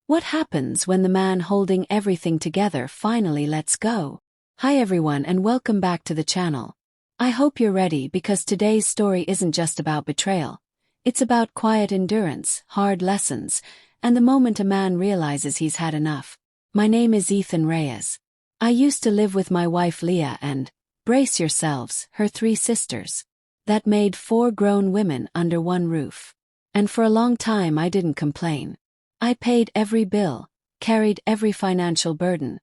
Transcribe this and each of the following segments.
What happens when the man holding everything together finally lets go? Hi everyone and welcome back to the channel. I hope you're ready because today's story isn't just about betrayal. It's about quiet endurance, hard lessons, and the moment a man realizes he's had enough. My name is Ethan Reyes. I used to live with my wife Leah and, brace yourselves, her 3 sisters. That made 4 grown women under one roof. And for a long time I didn't complain. I paid every bill, carried every financial burden,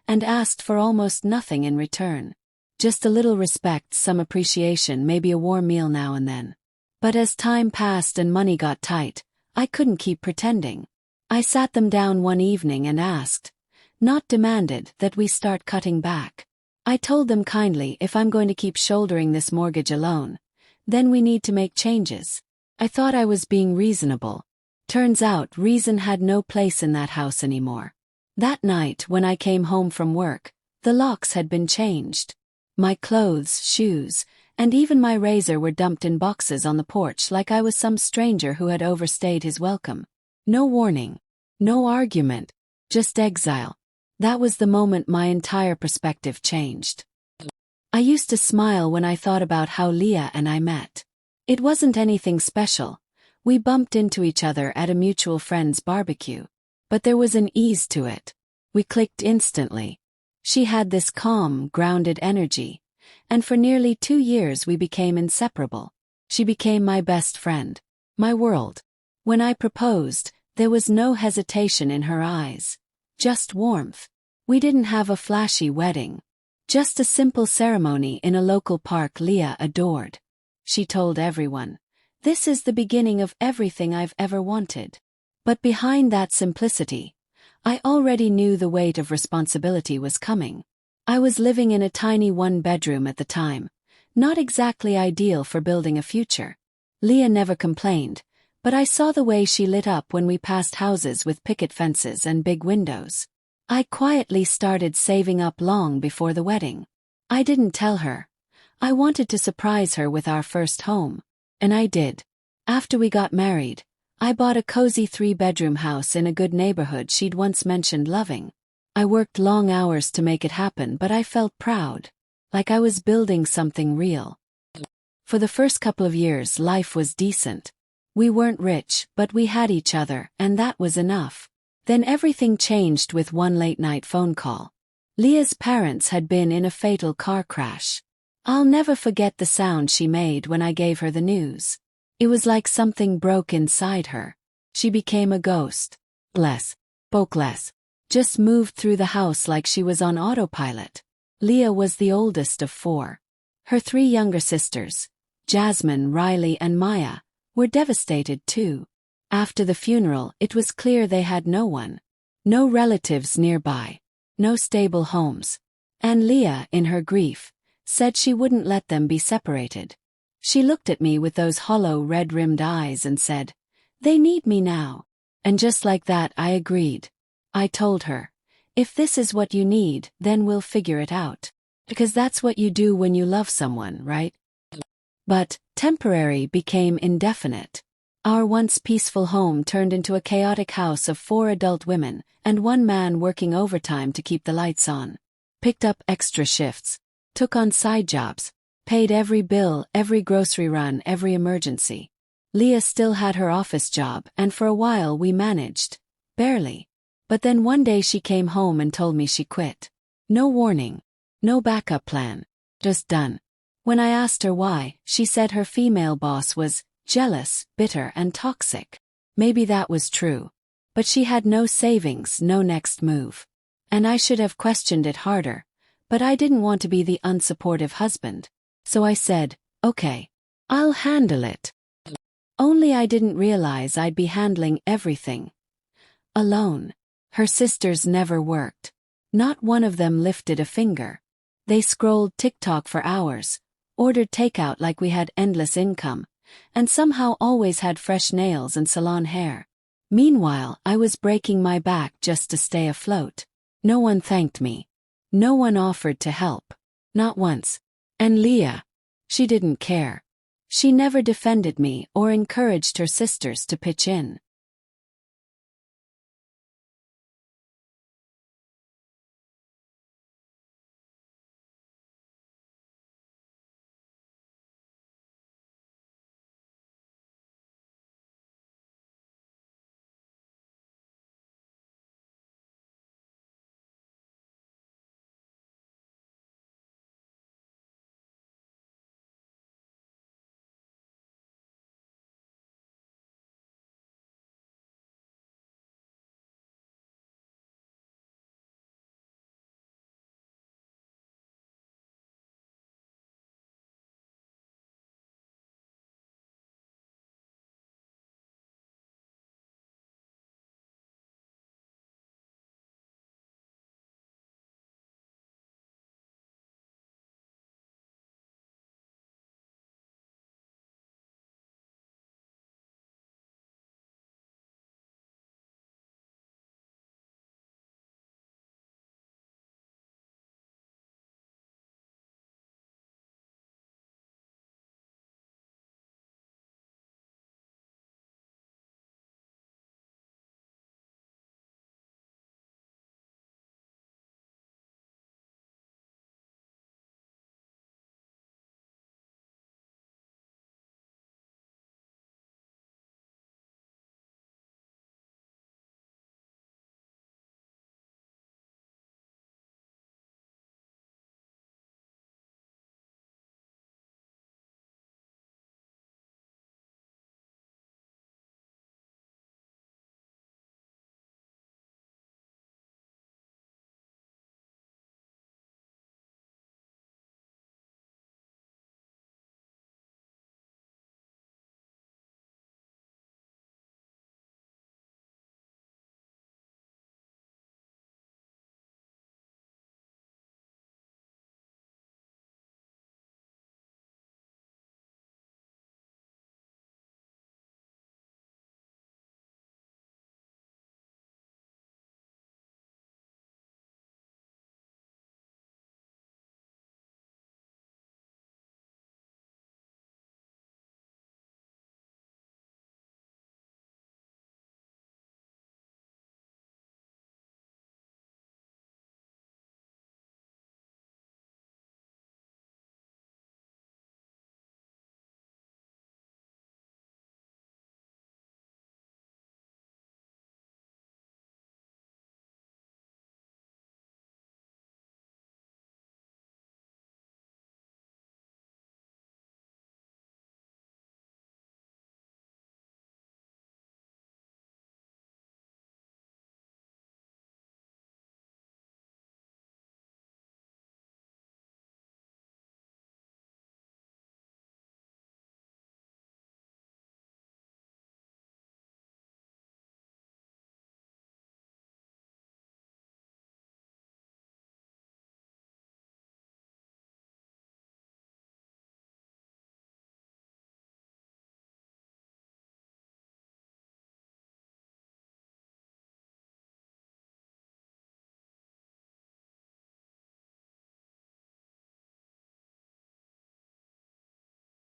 and asked for almost nothing in return. Just a little respect, some appreciation, maybe a warm meal now and then. But as time passed and money got tight, I couldn't keep pretending. I sat them down one evening and asked, not demanded, that we start cutting back. I told them kindly, if I'm going to keep shouldering this mortgage alone, then we need to make changes. I thought I was being reasonable. Turns out reason had no place in that house anymore. That night when I came home from work, the locks had been changed. My clothes, shoes, and even my razor were dumped in boxes on the porch like I was some stranger who had overstayed his welcome. No warning. No argument. Just exile. That was the moment my entire perspective changed. I used to smile when I thought about how Leah and I met. It wasn't anything special. We bumped into each other at a mutual friend's barbecue. But there was an ease to it. We clicked instantly. She had this calm, grounded energy. And for nearly 2 years we became inseparable. She became my best friend. My world. When I proposed, there was no hesitation in her eyes. Just warmth. We didn't have a flashy wedding. Just a simple ceremony in a local park Leah adored. She told everyone, "This is the beginning of everything I've ever wanted." But behind that simplicity, I already knew the weight of responsibility was coming. I was living in a tiny 1-bedroom at the time, not exactly ideal for building a future. Leah never complained, but I saw the way she lit up when we passed houses with picket fences and big windows. I quietly started saving up long before the wedding. I didn't tell her. I wanted to surprise her with our first home. And I did. After we got married, I bought a cozy 3-bedroom house in a good neighborhood she'd once mentioned loving. I worked long hours to make it happen, but I felt proud. Like I was building something real. For the first couple of years life was decent. We weren't rich, but we had each other, and that was enough. Then everything changed with one late-night phone call. Leah's parents had been in a fatal car crash. I'll never forget the sound she made when I gave her the news. It was like something broke inside her. She became a ghost. Spoke less. Just moved through the house like she was on autopilot. Leah was the oldest of 4. Her 3 younger sisters, Jasmine, Riley, and Maya, were devastated too. After the funeral, it was clear they had no one. No relatives nearby. No stable homes. And Leah, in her grief, said she wouldn't let them be separated. She looked at me with those hollow red-rimmed eyes and said, "They need me now." And just like that I agreed. I told her, "If this is what you need, then we'll figure it out. Because that's what you do when you love someone, right?" But temporary became indefinite. Our once peaceful home turned into a chaotic house of 4 adult women and 1 man working overtime to keep the lights on. Picked up extra shifts. Took on side jobs, paid every bill, every grocery run, every emergency. Leah still had her office job, and for a while we managed. Barely. But then one day she came home and told me she quit. No warning. No backup plan. Just done. When I asked her why, she said her female boss was jealous, bitter, and toxic. Maybe that was true. But she had no savings, no next move. And I should have questioned it harder. But I didn't want to be the unsupportive husband. So I said, "Okay. I'll handle it." Only I didn't realize I'd be handling everything. Alone. Her sisters never worked. Not one of them lifted a finger. They scrolled TikTok for hours, ordered takeout like we had endless income, and somehow always had fresh nails and salon hair. Meanwhile, I was breaking my back just to stay afloat. No one thanked me. No one offered to help. Not once. And Leah. She didn't care. She never defended me or encouraged her sisters to pitch in.